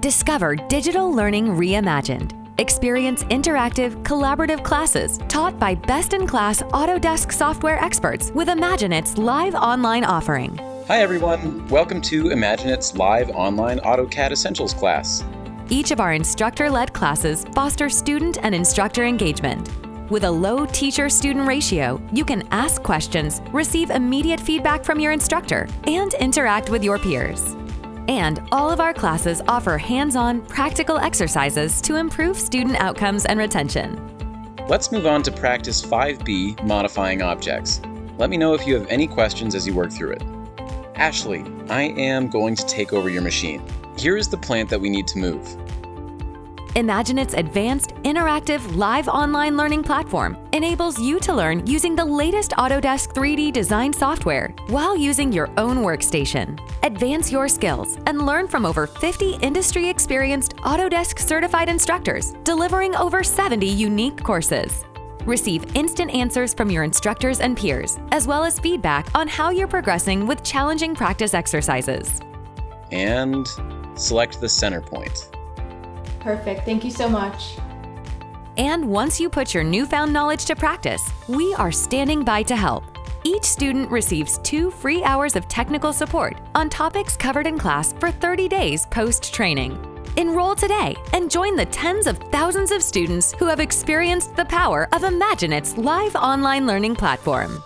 Discover digital learning reimagined. Experience interactive, collaborative classes taught by best-in-class Autodesk software experts with IMAGINiT's live online offering. Hi everyone, welcome to IMAGINiT's live online AutoCAD Essentials class. Each of our instructor-led classes foster student and instructor engagement. With a low teacher-student ratio, you can ask questions, receive immediate feedback from your instructor, and interact with your peers. And all of our classes offer hands-on, practical exercises to improve student outcomes and retention. Let's move on to practice 5B, modifying objects. Let me know if you have any questions as you work through it. Ashley, I am going to take over your machine. Here is the plant that we need to move. IMAGINiT's advanced, interactive, live online learning platform enables you to learn using the latest Autodesk 3D design software while using your own workstation. Advance your skills and learn from over 50 industry-experienced Autodesk certified instructors delivering over 70 unique courses. Receive instant answers from your instructors and peers, as well as feedback on how you're progressing with challenging practice exercises. And select the center point. Perfect. Thank you so much. And once you put your newfound knowledge to practice, we are standing by to help. Each student receives 2 free hours of technical support on topics covered in class for 30 days post-training. Enroll today and join the tens of thousands of students who have experienced the power of IMAGINiT's live online learning platform.